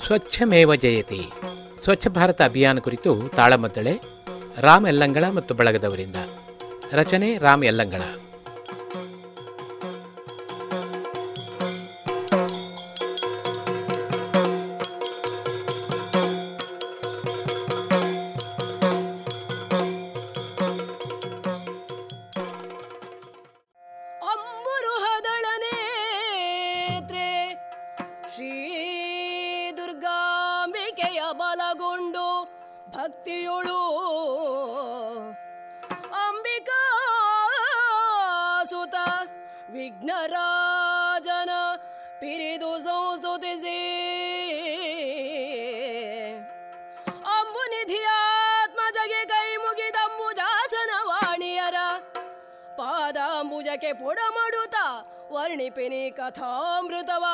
ಸ್ವಚ್ಛಮೇವ ಜಯತೆ ಸ್ವಚ್ಛ ಭಾರತ ಅಭಿಯಾನ ಕುರಿತು ತಾಳಮದ್ದಳೆ ರಾಮ್ ಯಲ್ಲಂಗಳ ಮತ್ತು ಬಳಗದವರಿಂದ. ರಚನೆ ರಾಮ್ ಯಲ್ಲಂಗಳ. ಭಕ್ತಿಯೊಳು ಅಂಬಿಕಾ ಸುತ ವಿಘ್ನರಾಜನ ಪಿರಿದು ಸಂಸ್ತುತಿಸಿ ಅಂಬುನಿಧಿಯಾತ್ಮಜಗೆ ಕೈ ಮುಗಿದಂಬುಜಾಸನ ವಾಣಿಯರ ಪಾದಾಂಬುಜಕ್ಕೆ ಪುಡಮಡುತ್ತ ವರ್ಣಿಪಿನಿ ಕಥಾಮೃತವ.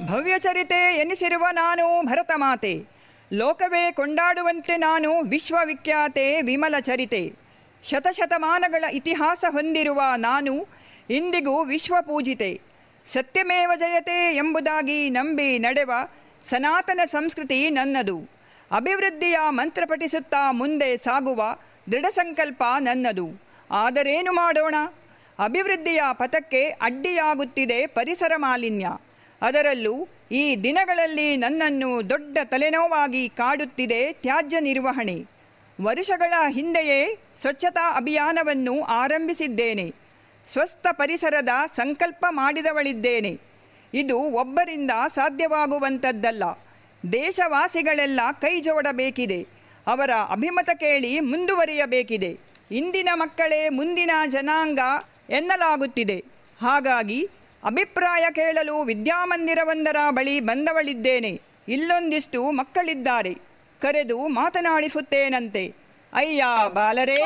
ಭವ್ಯಚರಿತೆ ಎನಿಸಿರುವ ನಾನು ಭರತ ಮಾತೆ, ಲೋಕವೇ ಕೊಂಡಾಡುವಂತೆ ನಾನು ವಿಶ್ವವಿಖ್ಯಾತೆ ವಿಮಲ ಚರಿತೆ. ಶತಶತಮಾನಗಳ ಇತಿಹಾಸ ಹೊಂದಿರುವ ನಾನು ಇಂದಿಗೂ ವಿಶ್ವಪೂಜಿತೆ. ಸತ್ಯಮೇವ ಜಯತೆ ಎಂಬುದಾಗಿ ನಂಬಿ ನಡೆವ ಸನಾತನ ಸಂಸ್ಕೃತಿ ನನ್ನದು. ಅಭಿವೃದ್ಧಿಯ ಮಂತ್ರ ಪಠಿಸುತ್ತಾ ಮುಂದೆ ಸಾಗುವ ದೃಢ ಸಂಕಲ್ಪ ನನ್ನದು. ಆದರೇನು ಮಾಡೋಣ? ಅಭಿವೃದ್ಧಿಯ ಪಥಕ್ಕೆ ಅಡ್ಡಿಯಾಗುತ್ತಿದೆ ಪರಿಸರ ಮಾಲಿನ್ಯ. ಅದರಲ್ಲೂ ಈ ದಿನಗಳಲ್ಲಿ ನನ್ನನ್ನು ದೊಡ್ಡ ತಲೆನೋವಾಗಿ ಕಾಡುತ್ತಿದೆ ತ್ಯಾಜ್ಯ ನಿರ್ವಹಣೆ. ವರುಷಗಳ ಹಿಂದೆಯೇ ಸ್ವಚ್ಛತಾ ಅಭಿಯಾನವನ್ನು ಆರಂಭಿಸಿದ್ದೇನೆ. ಸ್ವಸ್ಥ ಪರಿಸರದ ಸಂಕಲ್ಪ ಮಾಡಿದವಳಿದ್ದೇನೆ. ಇದು ಒಬ್ಬರಿಂದ ಸಾಧ್ಯವಾಗುವಂಥದ್ದಲ್ಲ. ದೇಶವಾಸಿಗಳೆಲ್ಲ ಕೈ ಜೋಡಬೇಕಿದೆ. ಅವರ ಅಭಿಮತ ಕೇಳಿ ಮುಂದುವರಿಯಬೇಕಿದೆ. ಇಂದಿನ ಮಕ್ಕಳೇ ಮುಂದಿನ ಜನಾಂಗ ಎನ್ನಲಾಗುತ್ತಿದೆ. ಹಾಗಾಗಿ ಅಭಿಪ್ರಾಯ ಕೇಳಲು ವಿದ್ಯಾಮಂದಿರವೊಂದರ ಬಳಿ ಬಂದವಳಿದ್ದೇನೆ. ಇಲ್ಲೊಂದಿಷ್ಟು ಮಕ್ಕಳಿದ್ದಾರೆ, ಕರೆದು ಮಾತನಾಡಿಸುತ್ತೇನಂತೆ. ಅಯ್ಯ ಬಾಲರೇ,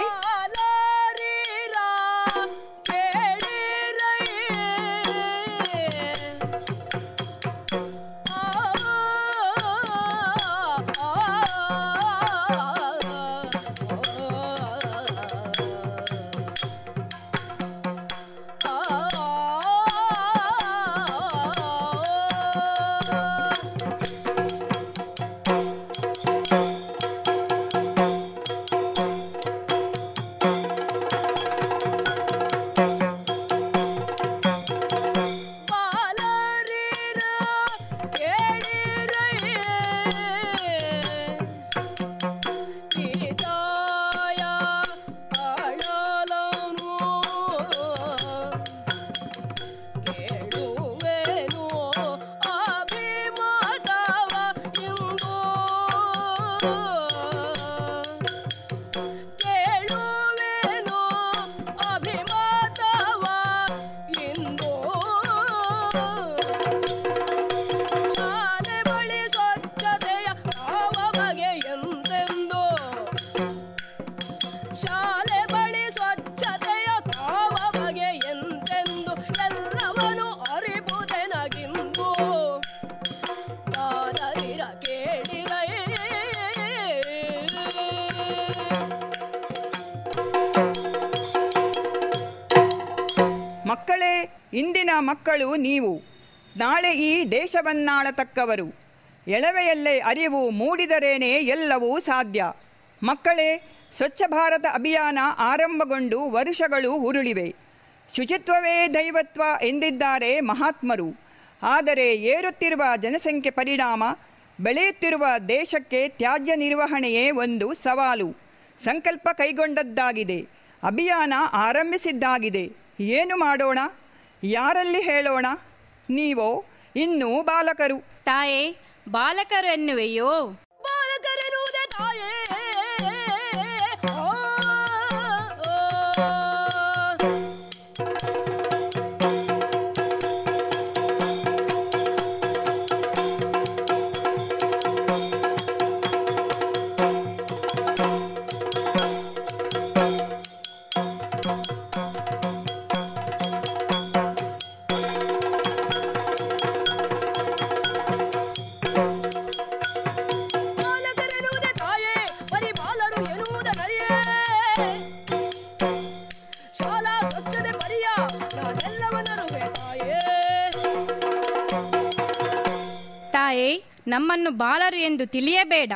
ಮಕ್ಕಳೇ, ಇಂದಿನ ಮಕ್ಕಳು ನೀವು, ನಾಳೆ ಈ ದೇಶವನ್ನಾಳತಕ್ಕವರು. ಎಳವೆಯಲ್ಲೇ ಅರಿವು ಮೂಡಿದರೇನೆ ಎಲ್ಲವೂ ಸಾಧ್ಯ. ಮಕ್ಕಳೇ, ಸ್ವಚ್ಛ ಭಾರತ ಅಭಿಯಾನ ಆರಂಭಗೊಂಡು ವರ್ಷಗಳು ಉರುಳಿವೆ. ಶುಚಿತ್ವವೇ ದೈವತ್ವ ಎಂದಿದ್ದಾರೆ ಮಹಾತ್ಮರು. ಆದರೆ ಏರುತ್ತಿರುವ ಜನಸಂಖ್ಯೆ ಪರಿಣಾಮ, ಬೆಳೆಯುತ್ತಿರುವ ದೇಶಕ್ಕೆ ತ್ಯಾಜ್ಯ ನಿರ್ವಹಣೆಯೇ ಒಂದು ಸವಾಲು. ಸಂಕಲ್ಪ ಕೈಗೊಂಡದ್ದಾಗಿದೆ, ಅಭಿಯಾನ ಆರಂಭಿಸಿದ್ದಾಗಿದೆ. ಏನು ಮಾಡೋಣ? ಯಾರಲ್ಲಿ ಹೇಳೋಣ? ನೀವೋ ಇನ್ನೂ ಬಾಲಕರು. ತಾಯೇ, ಬಾಲಕರು ಎನ್ನುವೆಯೋ? ಬಾಲಕರೆನ್ನುವುದೇ ತಾಯೇ. ತಾಯೇ, ನಮ್ಮನ್ನು ಬಾಲರು ಎಂದು ತಿಳಿಯಬೇಡ.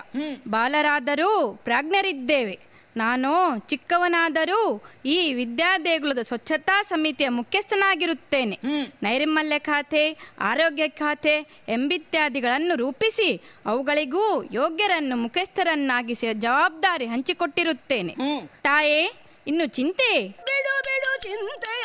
ಬಾಲರಾದರೂ ಪ್ರಾಜ್ಞರಿದ್ದೇವೆ. ನಾನು ಚಿಕ್ಕವನಾದರೂ ಈ ವಿದ್ಯಾದೇಗುಲದ ಸ್ವಚ್ಛತಾ ಸಮಿತಿಯ ಮುಖ್ಯಸ್ಥನಾಗಿರುತ್ತೇನೆ. ನೈರ್ಮಲ್ಯ ಖಾತೆ, ಆರೋಗ್ಯ ಖಾತೆ ಎಂಬಿತ್ಯಾದಿಗಳನ್ನು ರೂಪಿಸಿ ಅವುಗಳಿಗೂ ಯೋಗ್ಯರನ್ನು ಮುಖ್ಯಸ್ಥರನ್ನಾಗಿಸುವ ಜವಾಬ್ದಾರಿ ಹಂಚಿಕೊಟ್ಟಿರುತ್ತೇನೆ. ತಾಯೇ, ಇನ್ನು ಚಿಂತೆ ಬಿಡು ಬಿಡು ಚಿಂತೆಯ.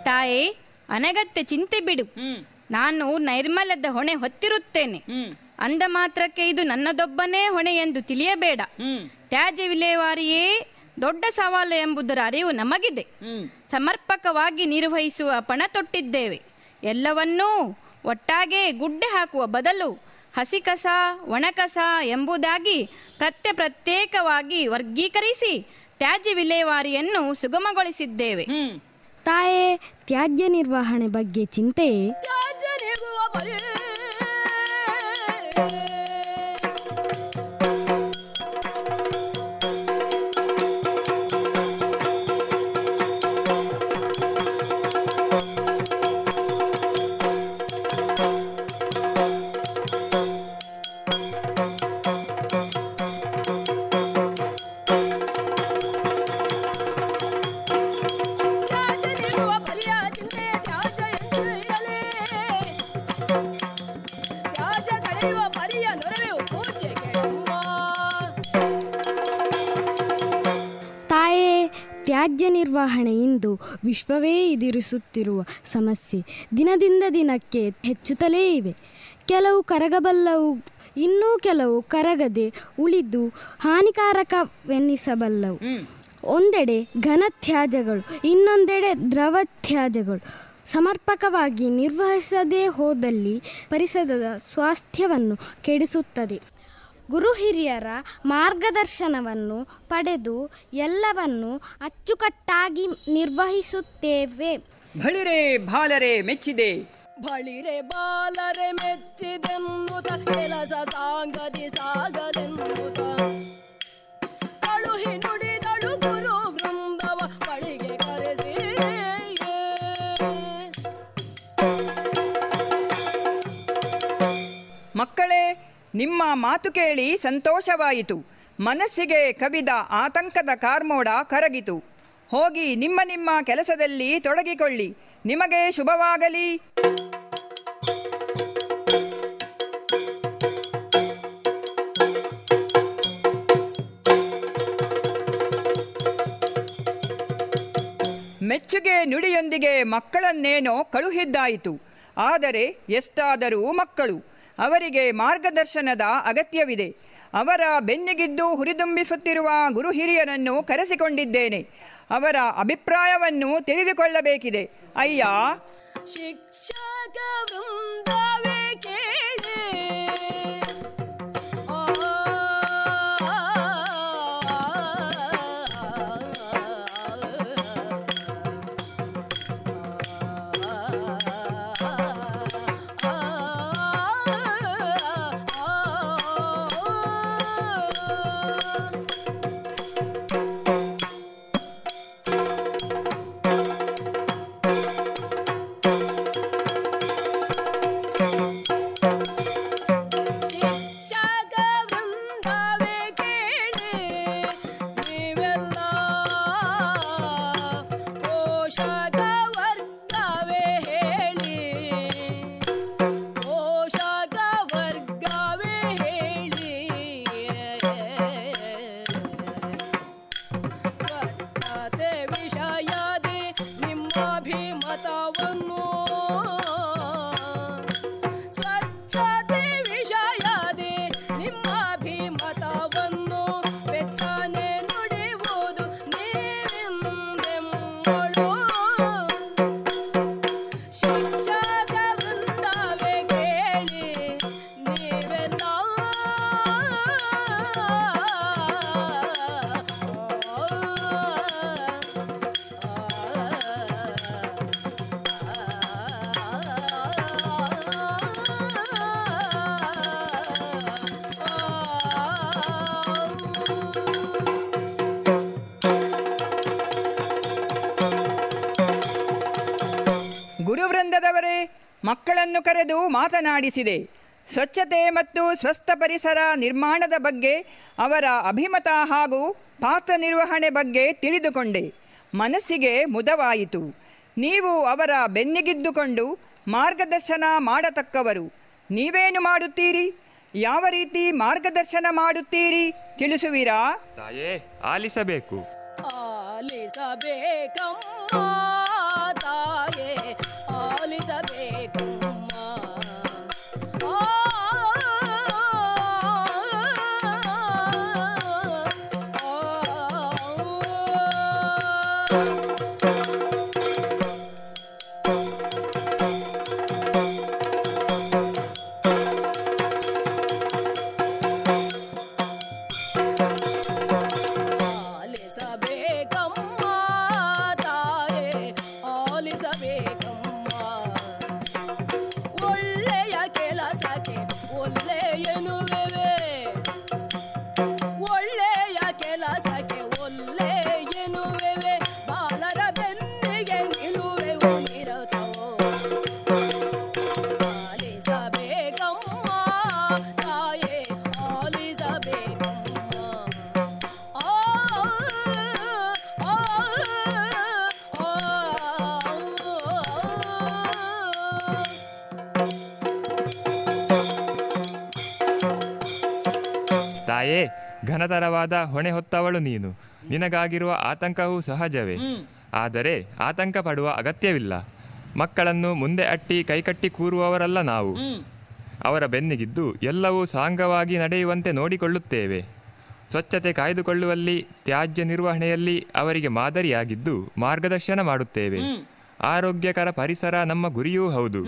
ತಾಯೇ, ಅನಗತ್ಯ ಚಿಂತೆ ಬಿಡು. ನಾನು ನೈರ್ಮಲ್ಯದ ಹೊಣೆ ಹೊತ್ತಿರುತ್ತೇನೆ. ಅಂದ ಮಾತ್ರಕ್ಕೆ ಇದು ನನ್ನದೊಬ್ಬನೇ ಹೊಣೆ ಎಂದು ತಿಳಿಯಬೇಡ. ತ್ಯಾಜ್ಯ ವಿಲೇವಾರಿಯೇ ದೊಡ್ಡ ಸವಾಲು ಎಂಬುದರ ಅರಿವು ನಮಗಿದೆ. ಸಮರ್ಪಕವಾಗಿ ನಿರ್ವಹಿಸುವ ಪಣ ತೊಟ್ಟಿದ್ದೇವೆ. ಎಲ್ಲವನ್ನೂ ಒಟ್ಟಾಗೆ ಗುಡ್ಡೆ ಹಾಕುವ ಬದಲು ಹಸಿ ಕಸ, ಒಣಕಸ ಎಂಬುದಾಗಿ ಪ್ರತ್ಯೇಕವಾಗಿ ವರ್ಗೀಕರಿಸಿ ತ್ಯಾಜ್ಯ ವಿಲೇವಾರಿಯನ್ನು ಸುಗಮಗೊಳಿಸಿದ್ದೇವೆ. ತಾಯೇ, ತ್ಯಾಜ್ಯ ನಿರ್ವಹಣೆ ಬಗ್ಗೆ ಚಿಂತೆಯೇ? ತ್ಯಾಜ್ಯ ನೀಗುವ ಪರಿ ತ್ಯಾಜ್ಯ ನಿರ್ವಹಣೆ ಇಂದು ವಿಶ್ವವೇ ಎದುರಿಸುತ್ತಿರುವ ಸಮಸ್ಯೆ. ದಿನದಿಂದ ದಿನಕ್ಕೆ ಹೆಚ್ಚುತ್ತಲೇ ಇವೆ. ಕೆಲವು ಕರಗಬಲ್ಲವು, ಇನ್ನೂ ಕೆಲವು ಕರಗದೆ ಉಳಿದು ಹಾನಿಕಾರಕವೆನ್ನಿಸಬಲ್ಲವು. ಒಂದೆಡೆ ಘನ ತ್ಯಾಜ್ಯಗಳು, ಇನ್ನೊಂದೆಡೆ ದ್ರವ ತ್ಯಾಜ್ಯಗಳು. ಸಮರ್ಪಕವಾಗಿ ನಿರ್ವಹಿಸದೇ ಹೋದಲ್ಲಿ ಪರಿಸರದ ಸ್ವಾಸ್ಥ್ಯವನ್ನು ಕೆಡಿಸುತ್ತದೆ. ಗುರು ಹಿರಿಯರ ಮಾರ್ಗದರ್ಶನವನ್ನು ಪಡೆದು ಎಲ್ಲವನ್ನು ಅಚ್ಚುಕಟ್ಟಾಗಿ ನಿರ್ವಹಿಸುತ್ತೇವೆ. ಬಳಿರೆ ಬಾಲರೆ ಮೆಚ್ಚಿದೆ, ಬಳಿರೆ ಬಾಲರೆ ಮೆಚ್ಚಿದೆನ್ನುತ್ತ ಕೆಲಸ ಸಾಗದಿ ಸಾಗದೆನ್ನುತ್ತ ಕಳುಹಿ ನುಡಿದಳು ಗುರು ವೃಂದವ ಬಳಿಗೆ ಕರೆಸಿ. ಮಕ್ಕಳೇ, ನಿಮ್ಮ ಮಾತು ಕೇಳಿ ಸಂತೋಷವಾಯಿತು. ಮನಸ್ಸಿಗೆ ಕವಿದ ಆತಂಕದ ಕಾರ್ಮೋಡ ಕರಗಿತು. ಹೋಗಿ ನಿಮ್ಮ ನಿಮ್ಮ ಕೆಲಸದಲ್ಲಿ ತೊಡಗಿಕೊಳ್ಳಿ. ನಿಮಗೆ ಶುಭವಾಗಲಿ. ಮೆಚ್ಚುಗೆ ನುಡಿಯೊಂದಿಗೆ ಮಕ್ಕಳನ್ನೇನೋ ಕಳುಹಿದ್ದಾಯಿತು. ಆದರೆ ಎಷ್ಟಾದರೂ ಮಕ್ಕಳು, ಅವರಿಗೆ ಮಾರ್ಗದರ್ಶನದ ಅಗತ್ಯವಿದೆ. ಅವರ ಬೆನ್ನಿಗಿದ್ದು ಹುರಿದುಂಬಿಸುತ್ತಿರುವ ಗುರು ಹಿರಿಯರನ್ನು ಕರೆಸಿಕೊಂಡಿದ್ದೇನೆ. ಅವರ ಅಭಿಪ್ರಾಯವನ್ನು ತಿಳಿದುಕೊಳ್ಳಬೇಕಿದೆ. ಅಯ್ಯ, ಶಿಕ್ಷಕ ವೃಂದವೇ ಕೇಳಿ, ಗುರುವೃಂದದವರೇ, ಮಕ್ಕಳನ್ನು ಕರೆದು ಮಾತನಾಡಿಸಿದೆ. ಸ್ವಚ್ಛತೆ ಮತ್ತು ಸ್ವಸ್ಥ ಪರಿಸರ ನಿರ್ಮಾಣದ ಬಗ್ಗೆ ಅವರ ಅಭಿಮತ ಹಾಗೂ ಪಾತ್ರ ನಿರ್ವಹಣೆ ಬಗ್ಗೆ ತಿಳಿದುಕೊಂಡೆ. ಮನಸ್ಸಿಗೆ ಮುದವಾಯಿತು. ನೀವು ಅವರ ಬೆನ್ನಿಗಿದ್ದುಕೊಂಡು ಮಾರ್ಗದರ್ಶನ ಮಾಡತಕ್ಕವರು. ನೀವೇನು ಮಾಡುತ್ತೀರಿ? ಯಾವ ರೀತಿ ಮಾರ್ಗದರ್ಶನ ಮಾಡುತ್ತೀರಿ ತಿಳಿಸುವಿರಾ? ತಾಯೇ, ಆಲಿಸಬೇಕು. ಆಲಿಸಬೇಕಮ್ಮ ತಾಯೇ, ಆಲಿಸಬೇಕಮ್ಮ. ಆಲಿಸಬೇಕಮ್ಮ ತಾಯೇ, ತಾಯೇ, ಘನತರವಾದ ಹೊಣೆ ಹೊತ್ತವಳು ನೀನು. ನಿನಗಾಗಿರುವ ಆತಂಕವೂ ಸಹಜವೇ. ಆದರೆ ಆತಂಕ ಪಡುವ ಅಗತ್ಯವಿಲ್ಲ. ಮಕ್ಕಳನ್ನು ಮುಂದೆ ಅಟ್ಟಿ ಕೈಕಟ್ಟಿ ಕೂರುವವರಲ್ಲ ನಾವು. ಅವರ ಬೆನ್ನಿಗಿದ್ದು ಎಲ್ಲವೂ ಸಾಂಗವಾಗಿ ನಡೆಯುವಂತೆ ನೋಡಿಕೊಳ್ಳುತ್ತೇವೆ. ಸ್ವಚ್ಛತೆ ಕಾಯ್ದುಕೊಳ್ಳುವಲ್ಲಿ, ತ್ಯಾಜ್ಯ ನಿರ್ವಹಣೆಯಲ್ಲಿ ಅವರಿಗೆ ಮಾದರಿಯಾಗಿದ್ದು ಮಾರ್ಗದರ್ಶನ ಮಾಡುತ್ತೇವೆ. ಆರೋಗ್ಯಕರ ಪರಿಸರ ನಮ್ಮ ಗುರಿಯೂ ಹೌದು.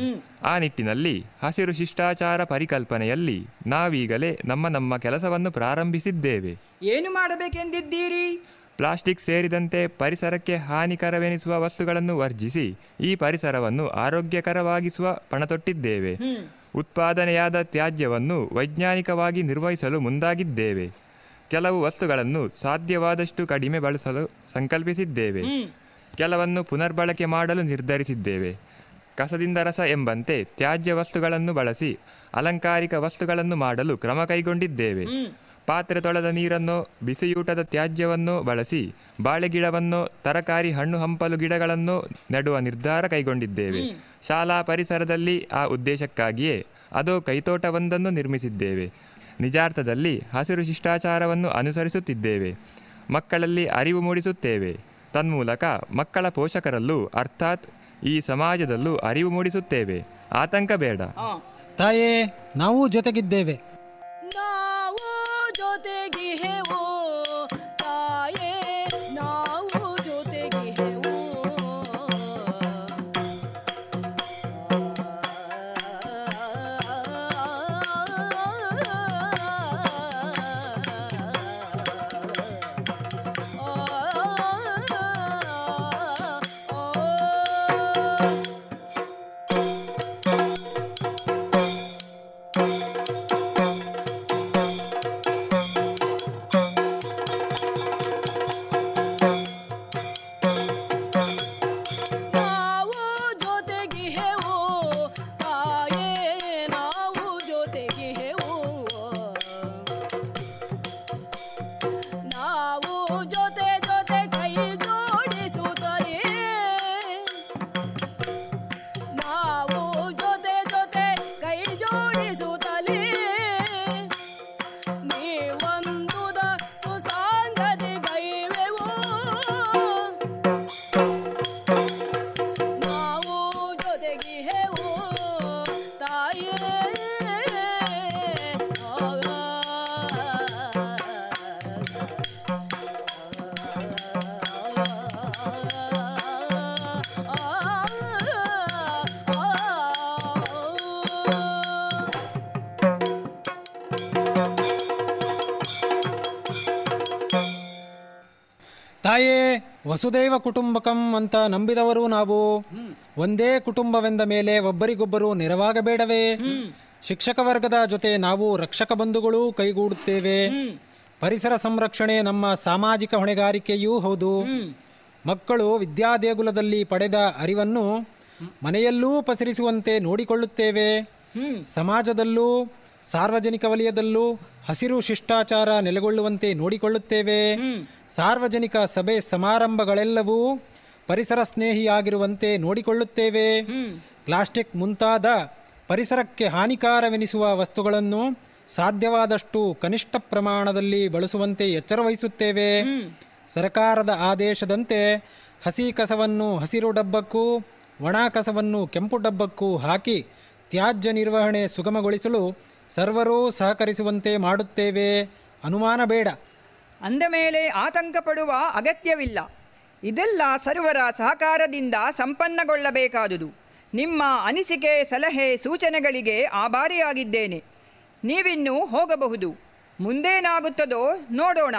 ಆ ನಿಟ್ಟಿನಲ್ಲಿ ಹಸಿರು ಶಿಷ್ಟಾಚಾರ ಪರಿಕಲ್ಪನೆಯಲ್ಲಿ ನಾವೀಗಲೇ ನಮ್ಮ ಕೆಲಸವನ್ನು ಪ್ರಾರಂಭಿಸಿದ್ದೇವೆ. ಏನು ಮಾಡಬೇಕೆಂದಿದ್ದೀರಿ? ಪ್ಲಾಸ್ಟಿಕ್ ಸೇರಿದಂತೆ ಪರಿಸರಕ್ಕೆ ಹಾನಿಕರವೆನಿಸುವ ವಸ್ತುಗಳನ್ನು ವರ್ಜಿಸಿ ಈ ಪರಿಸರವನ್ನು ಆರೋಗ್ಯಕರವಾಗಿಸುವ ಪಣತೊಟ್ಟಿದ್ದೇವೆ. ಉತ್ಪಾದನೆಯಾದ ತ್ಯಾಜ್ಯವನ್ನು ವೈಜ್ಞಾನಿಕವಾಗಿ ನಿರ್ವಹಿಸಲು ಮುಂದಾಗಿದ್ದೇವೆ. ಕೆಲವು ವಸ್ತುಗಳನ್ನು ಸಾಧ್ಯವಾದಷ್ಟು ಕಡಿಮೆ ಬಳಸಲು ಸಂಕಲ್ಪಿಸಿದ್ದೇವೆ. ಕೆಲವನ್ನು ಪುನರ್ಬಳಕೆ ಮಾಡಲು ನಿರ್ಧರಿಸಿದ್ದೇವೆ. ಕಸದಿಂದ ರಸ ಎಂಬಂತೆ ತ್ಯಾಜ್ಯ ವಸ್ತುಗಳನ್ನು ಬಳಸಿ ಅಲಂಕಾರಿಕ ವಸ್ತುಗಳನ್ನು ಮಾಡಲು ಕ್ರಮ ಕೈಗೊಂಡಿದ್ದೇವೆ. ಪಾತ್ರೆ ತೊಳೆದ ನೀರನ್ನು, ಬಿಸಿಯೂಟದ ತ್ಯಾಜ್ಯವನ್ನು ಬಳಸಿ ಬಾಳೆಗಿಡವನ್ನು, ತರಕಾರಿ ಹಣ್ಣು ಹಂಪಲು ಗಿಡಗಳನ್ನು ನೆಡುವ ನಿರ್ಧಾರ ಕೈಗೊಂಡಿದ್ದೇವೆ. ಶಾಲಾ ಪರಿಸರದಲ್ಲಿ ಆ ಉದ್ದೇಶಕ್ಕಾಗಿಯೇ ಅದೋ ಕೈತೋಟವೊಂದನ್ನು ನಿರ್ಮಿಸಿದ್ದೇವೆ. ನಿಜಾರ್ಥದಲ್ಲಿ ಹಸಿರು ಶಿಷ್ಟಾಚಾರವನ್ನು ಅನುಸರಿಸುತ್ತಿದ್ದೇವೆ. ಮಕ್ಕಳಲ್ಲಿ ಅರಿವು ಮೂಡಿಸುತ್ತೇವೆ. ತನ್ಮೂಲಕ ಮಕ್ಕಳ ಪೋಷಕರಲ್ಲೂ ಅರ್ಥಾತ್ ಈ ಸಮಾಜದಲ್ಲೂ ಅರಿವು ಮೂಡಿಸುತ್ತೇವೆ. ಆತಂಕ ಬೇಡ. ತಾಯೇ, ನಾವು ಜೊತೆಗಿದ್ದೇವೆ. ನಾವು ಜೊತೆಗಿಹೆವು ತಾಯೇ, ನಾವು ಜೊತೆಗಿಹೆವು. ತಾಯೇ, ವಸುದೈವ ಕುಟುಂಬಕಂ ಅಂತ ನಂಬಿದವರು ನಾವು. ಒಂದೇ ಕುಟುಂಬವೆಂದ ಮೇಲೆ ಒಬ್ಬರಿಗೊಬ್ಬರು ನೆರವಾಗಬೇಡವೇ? ಶಿಕ್ಷಕ ವರ್ಗದ ಜೊತೆ ನಾವು ರಕ್ಷಕ ಬಂಧುಗಳು ಕೈಗೂಡುತ್ತೇವೆ. ಪರಿಸರ ಸಂರಕ್ಷಣೆ ನಮ್ಮ ಸಾಮಾಜಿಕ ಹೊಣೆಗಾರಿಕೆಯೂ ಹೌದು. ಮಕ್ಕಳು ವಿದ್ಯಾದೇಗುಲದಲ್ಲಿ ಪಡೆದ ಅರಿವನ್ನು ಮನೆಯಲ್ಲೂ ಪಸರಿಸುವಂತೆ ನೋಡಿಕೊಳ್ಳುತ್ತೇವೆ. ಸಮಾಜದಲ್ಲೂ ಸಾರ್ವಜನಿಕ ವಲಯದಲ್ಲೂ ಹಸಿರು ಶಿಷ್ಟಾಚಾರ ನೆಲೆಗೊಳ್ಳುವಂತೆ ನೋಡಿಕೊಳ್ಳುತ್ತೇವೆ. ಸಾರ್ವಜನಿಕ ಸಭೆ ಸಮಾರಂಭಗಳೆಲ್ಲವೂ ಪರಿಸರ ಸ್ನೇಹಿಯಾಗಿರುವಂತೆ ನೋಡಿಕೊಳ್ಳುತ್ತೇವೆ. ಪ್ಲಾಸ್ಟಿಕ್ ಮುಂತಾದ ಪರಿಸರಕ್ಕೆ ಹಾನಿಕಾರವೆನಿಸುವ ವಸ್ತುಗಳನ್ನು ಸಾಧ್ಯವಾದಷ್ಟು ಕನಿಷ್ಠ ಪ್ರಮಾಣದಲ್ಲಿ ಬಳಸುವಂತೆ ಎಚ್ಚರ ವಹಿಸುತ್ತೇವೆ. ಸರ್ಕಾರದ ಆದೇಶದಂತೆ ಹಸಿ ಕಸವನ್ನು ಹಸಿರು ಡಬ್ಬಕ್ಕೂ, ಒಣ ಕಸವನ್ನು ಕೆಂಪು ಡಬ್ಬಕ್ಕೂ ಹಾಕಿ ತ್ಯಾಜ್ಯ ನಿರ್ವಹಣೆ ಸುಗಮಗೊಳಿಸಲು ಸರ್ವರೂ ಸಹಕರಿಸುವಂತೆ ಮಾಡುತ್ತೇವೆ. ಅನುಮಾನ ಬೇಡ. ಅಂದ ಮೇಲೆ ಆತಂಕ ಪಡುವ ಅಗತ್ಯವಿಲ್ಲ. ಇದೆಲ್ಲ ಸರ್ವರ ಸಹಕಾರದಿಂದ ಸಂಪನ್ನಗೊಳ್ಳಬೇಕಾದುದು. ನಿಮ್ಮ ಅನಿಸಿಕೆ, ಸಲಹೆ, ಸೂಚನೆಗಳಿಗೆ ಆಭಾರಿಯಾಗಿದ್ದೇನೆ. ನೀವಿನ್ನೂ ಹೋಗಬಹುದು. ಮುಂದೇನಾಗುತ್ತದೋ ನೋಡೋಣ.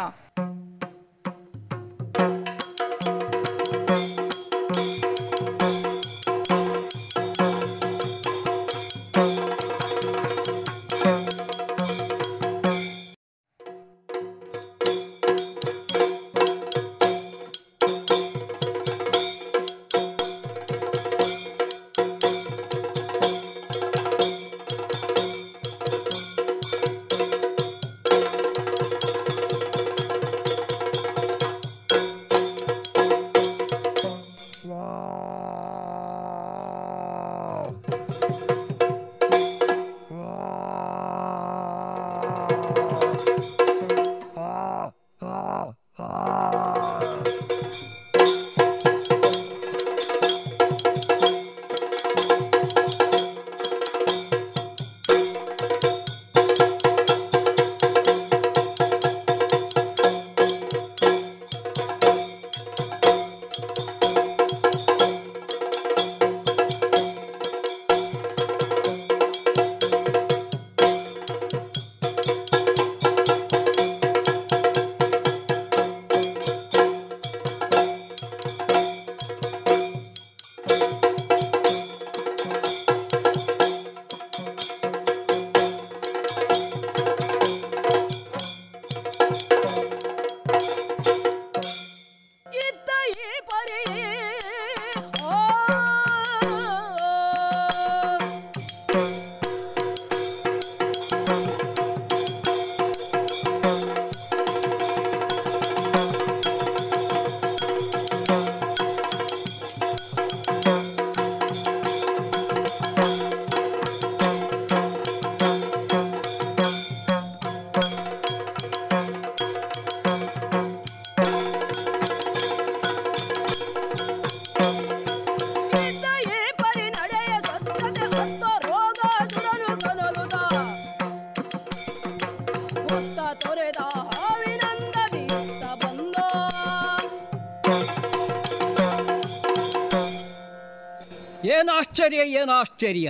ಏನಾಶ್ಚರ್ಯ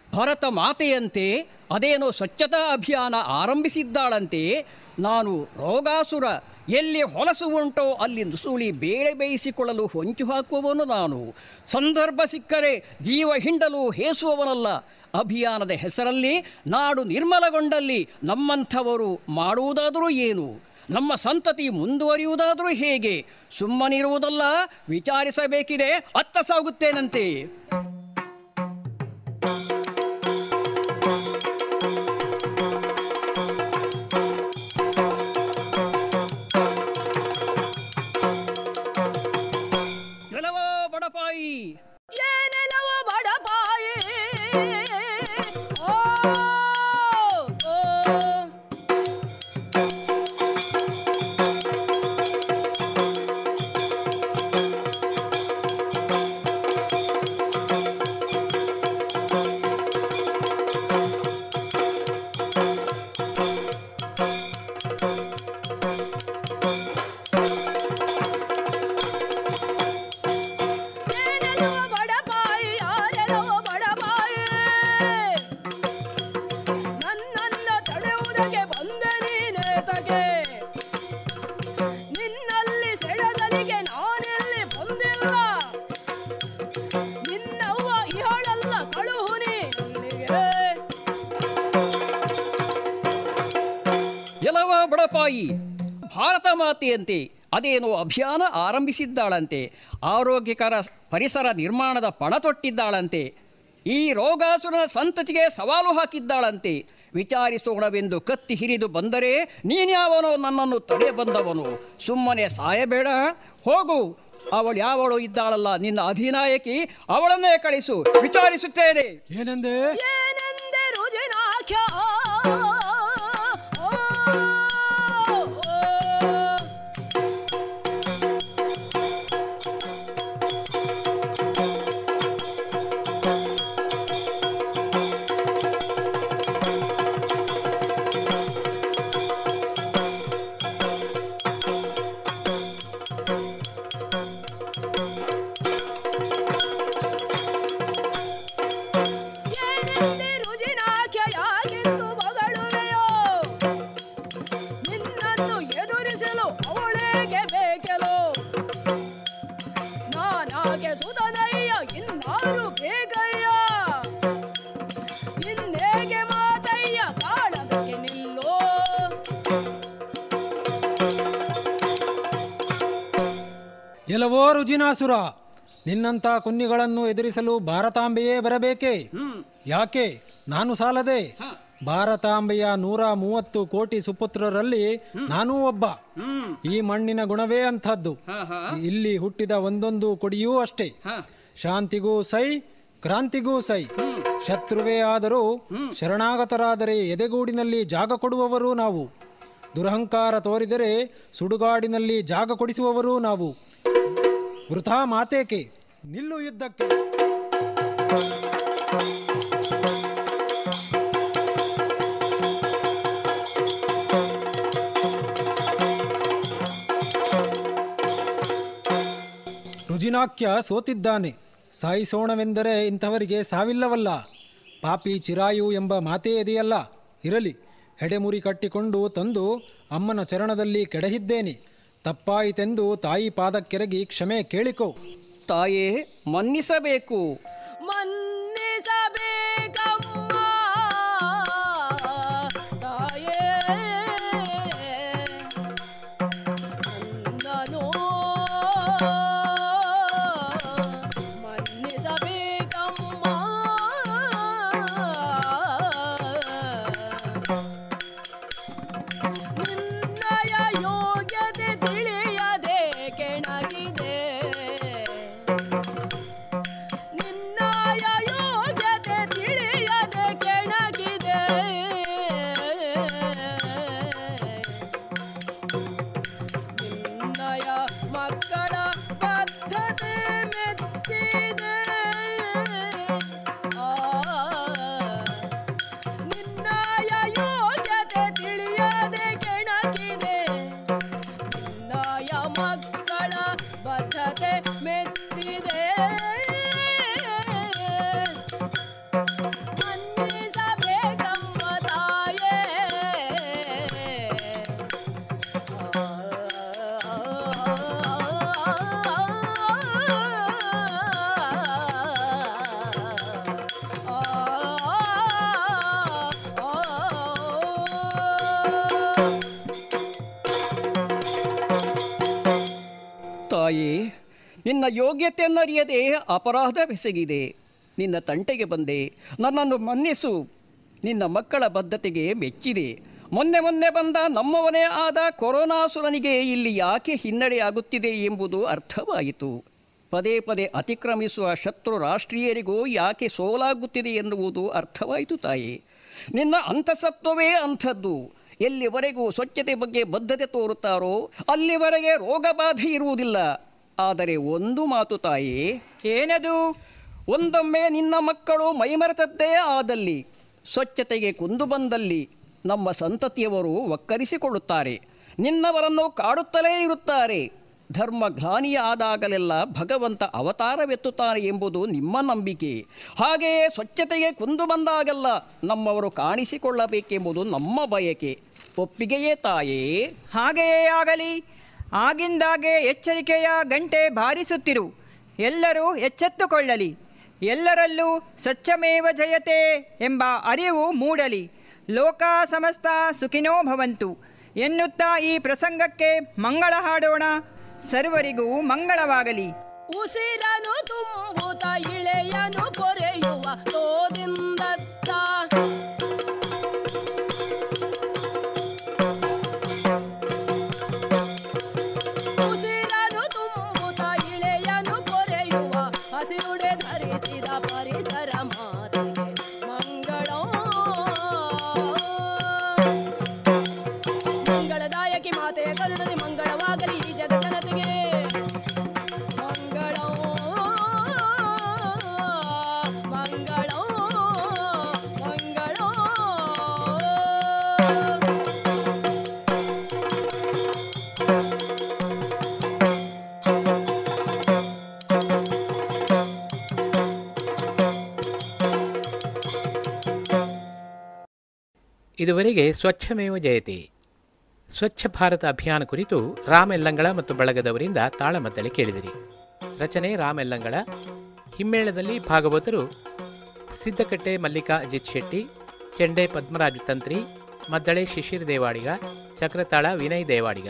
ಭರತ ಮಾತೆಯಂತೆ ಅದೇನೋ ಸ್ವಚ್ಛತಾ ಅಭಿಯಾನ ಆರಂಭಿಸಿದ್ದಾಳಂತೆ. ನಾನು ರೋಗಾಸುರ, ಎಲ್ಲಿ ಹೊಲಸು ಉಂಟೋ ಅಲ್ಲಿ ನುಸುಳಿ ಬೇಳೆ ಬೇಯಿಸಿಕೊಳ್ಳಲು ಹೊಂಚು ಹಾಕುವವನು ನಾನು. ಸಂದರ್ಭ ಸಿಕ್ಕರೆ ಜೀವ ಹಿಂಡಲು ಹೇಸುವವನಲ್ಲ. ಅಭಿಯಾನದ ಹೆಸರಲ್ಲಿ ನಾಡು ನಿರ್ಮಲಗೊಂಡಲ್ಲಿ ನಮ್ಮಂಥವರು ಮಾಡುವುದಾದರೂ ಏನು? ನಮ್ಮ ಸಂತತಿ ಮುಂದುವರಿಯುವುದಾದರೂ ಹೇಗೆ? ಸುಮ್ಮನಿರುವುದಲ್ಲ, ವಿಚಾರಿಸಬೇಕಿದೆ. ಅತ್ತ ಸಾಗುತ್ತೇನಂತೆ. ನೆಲವೋ ಬಡಪಾಯಿ, ಏನೆಲವ ಬಡಪಾಯಿ, ಬಡಪಾಯಿ, ಭಾರತ ಮಾತೆಯಂತೆ ಅದೇನೋ ಅಭಿಯಾನ ಆರಂಭಿಸಿದ್ದಾಳಂತೆ. ಆರೋಗ್ಯಕರ ಪರಿಸರ ನಿರ್ಮಾಣದ ಪಣ ತೊಟ್ಟಿದ್ದಾಳಂತೆ. ಈ ರೋಗಾಸುರನ ಸಂತತಿಗೆ ಸವಾಲು ಹಾಕಿದ್ದಾಳಂತೆ. ವಿಚಾರಿಸೋಣವೆಂದು ಕತ್ತಿ ಹಿರಿದು ಬಂದರೆ ನೀನ್ಯಾವನೋ ನನ್ನನ್ನು ತಡೆ ಬಂದವನು. ಸುಮ್ಮನೆ ಸಾಯಬೇಡ, ಹೋಗು. ಅವಳು ಯಾವಳು ಇದ್ದಾಳಲ್ಲ ನಿನ್ನ ಅಧಿನಾಯಕಿ, ಅವಳನ್ನೇ ಕಳಿಸು, ವಿಚಾರಿಸುತ್ತೇನೆ. ಏನೆಂದೆ ರುಜಿನಾಖ್ಯ ಎಲ್ಲವೋ ರುಜಿನಾಸುರ, ನಿನ್ನಂಥ ಕುನ್ನಿಗಳನ್ನು ಎದುರಿಸಲು ಭಾರತಾಂಬೆಯೇ ಬರಬೇಕೇ? ಯಾಕೆ ನಾನು ಸಾಲದೆ? ಭಾರತಾಂಬೆಯ 130 ಕೋಟಿ ಸುಪುತ್ರರಲ್ಲಿ ನಾನೂ ಒಬ್ಬ. ಈ ಮಣ್ಣಿನ ಗುಣವೇ ಅಂಥದ್ದು. ಇಲ್ಲಿ ಹುಟ್ಟಿದ ಒಂದೊಂದು ಕೊಡಿಯೂ ಅಷ್ಟೇ. ಶಾಂತಿಗೂ ಸೈ, ಕ್ರಾಂತಿಗೂ ಸೈ. ಶತ್ರುವೇ ಆದರೂ ಶರಣಾಗತರಾದರೆ ಎದೆಗೂಡಿನಲ್ಲಿ ಜಾಗ ಕೊಡುವವರು ನಾವು. ದುರಹಂಕಾರ ತೋರಿದರೆ ಸುಡುಗಾಡಿನಲ್ಲಿ ಜಾಗ ಕೊಡಿಸುವವರೂ ನಾವು. ವೃಥಾ ಮಾತೇಕೆ, ನಿಲ್ಲು ಯುದ್ಧಕ್ಕೆ. ರುಜಿನಾಖ್ಯ ಸೋತಿದ್ದಾನೆ. ಸಾಯಿಸೋಣವೆಂದರೆ ಇಂಥವರಿಗೆ ಸಾವಿಲ್ಲವಲ್ಲ. ಪಾಪಿ ಚಿರಾಯು ಎಂಬ ಮಾತೇ ಇದೆಯಲ್ಲ. ಇರಲಿ, ಹೆಡೆಮುರಿ ಕಟ್ಟಿಕೊಂಡು ತಂದು ಅಮ್ಮನ ಚರಣದಲ್ಲಿ ಕೆಡಹಿದ್ದೇನೆ. ತಪ್ಪಾಯಿತೆಂದು ತಾಯಿ ಪಾದಕ್ಕೆರಗಿ ಕ್ಷಮೆ ಕೇಳಿಕೋ. ತಾಯೇ, ಮನ್ನಿಸಬೇಕು. ಮನ್ನಿಸಬೇಕಮ್ಮ ತಾಯೇ, ನನ್ನನು ಮನ್ನಿಸಬೇಕಮ್ಮ. ನಿನ್ನಯ ಯೋಗ್ಯತೆ ತಿಳಿಯದೆ ಕೆಣಗಿದೆ. ನಿನ್ನಯ ನಿನ್ನ ಯೋಗ್ಯತೆಯನ್ನರಿಯದೆ ಅಪರಾಧವೆಸಗಿದೆ. ನಿನ್ನ ತಂಟೆಗೆ ಬಂದೆ, ನನ್ನನ್ನು ಮನ್ನಿಸು. ನಿನ್ನ ಮಕ್ಕಳ ಬದ್ಧತೆಗೆ ಮೆಚ್ಚಿದೆ. ಮೊನ್ನೆ ಬಂದ ನಮ್ಮವನೇ ಆದ ಕೊರೋನಾಸುರನಿಗೆ ಇಲ್ಲಿ ಯಾಕೆ ಹಿನ್ನಡೆಯಾಗುತ್ತಿದೆ ಎಂಬುದು ಅರ್ಥವಾಯಿತು. ಪದೇ ಅತಿಕ್ರಮಿಸುವ ಶತ್ರು ರಾಷ್ಟ್ರೀಯರಿಗೂ ಯಾಕೆ ಸೋಲಾಗುತ್ತಿದೆ ಎನ್ನುವುದು ಅರ್ಥವಾಯಿತು ತಾಯಿ. ನಿನ್ನ ಅಂತಸತ್ವವೇ ಅಂಥದ್ದು. ಎಲ್ಲಿವರೆಗೂ ಸ್ವಚ್ಛತೆ ಬಗ್ಗೆ ಬದ್ಧತೆ ತೋರುತ್ತಾರೋ ಅಲ್ಲಿವರೆಗೆ ರೋಗಬಾಧೆ ಇರುವುದಿಲ್ಲ. ಆದರೆ ಒಂದು ಮಾತು ತಾಯಿ. ಏನದು? ಒಂದೊಮ್ಮೆ ನಿನ್ನ ಮಕ್ಕಳು ಮೈಮರೆತದ್ದೇ ಆದಲ್ಲಿ, ಸ್ವಚ್ಛತೆಗೆ ಕುಂದು ಬಂದಲ್ಲಿ ನಮ್ಮ ಸಂತತಿಯವರು ಒಕ್ಕರಿಸಿಕೊಳ್ಳುತ್ತಾರೆ, ನಿನ್ನವರನ್ನು ಕಾಡುತ್ತಲೇ ಇರುತ್ತಾರೆ. ಧರ್ಮ ಘಾನಿಯ ಆದಾಗಲೆಲ್ಲ ಭಗವಂತ ಅವತಾರವೆತ್ತುತ್ತಾನೆ ಎಂಬುದು ನಿಮ್ಮ ನಂಬಿಕೆ. ಹಾಗೆಯೇ ಸ್ವಚ್ಛತೆಗೆ ಕುಂದು ಬಂದಾಗೆಲ್ಲ ನಮ್ಮವರು ಕಾಣಿಸಿಕೊಳ್ಳಬೇಕೆಂಬುದು ನಮ್ಮ ಬಯಕೆ. ಒಪ್ಪಿಗೆಯೇ ತಾಯೇ? ಹಾಗೆಯೇ ಆಗಲಿ. ಆಗಿಂದಾಗೆ ಎಚ್ಚರಿಕೆಯ ಗಂಟೆ ಬಾರಿಸುತ್ತಿರು. ಎಲ್ಲರೂ ಎಚ್ಚೆತ್ತುಕೊಳ್ಳಲಿ. ಎಲ್ಲರಲ್ಲೂ ಸ್ವಚ್ಛಮೇವ ಜಯತೆ ಎಂಬ ಅರಿವು ಮೂಡಲಿ. ಲೋಕ ಸಮಸ್ತ ಸುಖಿನೋ ಭವಂತು ಎನ್ನುತ್ತಾ ಈ ಪ್ರಸಂಗಕ್ಕೆ ಮಂಗಳ ಹಾಡೋಣ. ಸರ್ವರಿಗೂ ಮಂಗಳವಾಗಲಿ. ಉಸಿರನು ತುಂಬುತ್ತ ಇಳೆಯನು ಕೊರೆಯುವ ತೋದಿಂದತ್ತ ಉಸಿರನು ತುಂಬುತ್ತ ಇಳೆಯನು ಕೊರೆಯುವ ಹಸಿರುಡೆ ಧರಿಸಿದ ಪರಿಸರ ಮಾತೆಗೆ ಮಂಗಳ. ಮಂಗಳದಾಯಕಿ ಮಾತೆಯ ಕರುಣದಿ ಮಂಗಳವಾಗಲಿ ಈ ಜಗಜ್ಜನತೆಗೆ. ಮಂಗಳ ಮಂಗಳ ಮಂಗಳ. ಇದುವರೆಗೆ ಸ್ವಚ್ಛಮೇವ ಜಯತೆ ಸ್ವಚ್ಛ ಭಾರತ ಅಭಿಯಾನ ಕುರಿತು ರಾಮ್ ಯಲ್ಲಂಗಳ ಮತ್ತು ಬಳಗದವರಿಂದ ತಾಳಮದ್ದಳೆ ಕೇಳಿದಿರಿ. ರಚನೆ ರಾಮ್ ಯಲ್ಲಂಗಳ. ಹಿಮ್ಮೇಳದಲ್ಲಿ ಭಾಗವತರು ಸಿದ್ದಕಟ್ಟೆ ಮಲ್ಲಿಕಾ ಅಜಿತ್ ಶೆಟ್ಟಿ, ಚೆಂಡೆ ಪದ್ಮರಾಜು ತಂತ್ರಿ, ಮದ್ದಳೆ ಶಿಶಿರ್ ದೇವಾಡಿಗ, ಚಕ್ರತಾಳ ವಿನಯ್ ದೇವಾಡಿಗ.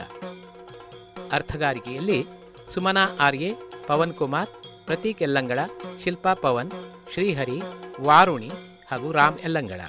ಅರ್ಥಗಾರಿಕೆಯಲ್ಲಿ ಸುಮನಾ ಆರ್ಯೆ, ಪವನ್ ಕುಮಾರ್, ಪ್ರತೀಕ್ ಯಲ್ಲಂಗಳ, ಶಿಲ್ಪಾ ಪವನ್, ಶ್ರೀಹರಿ, ವಾರುಣಿ ಹಾಗೂ ರಾಮ್ ಯಲ್ಲಂಗಳ.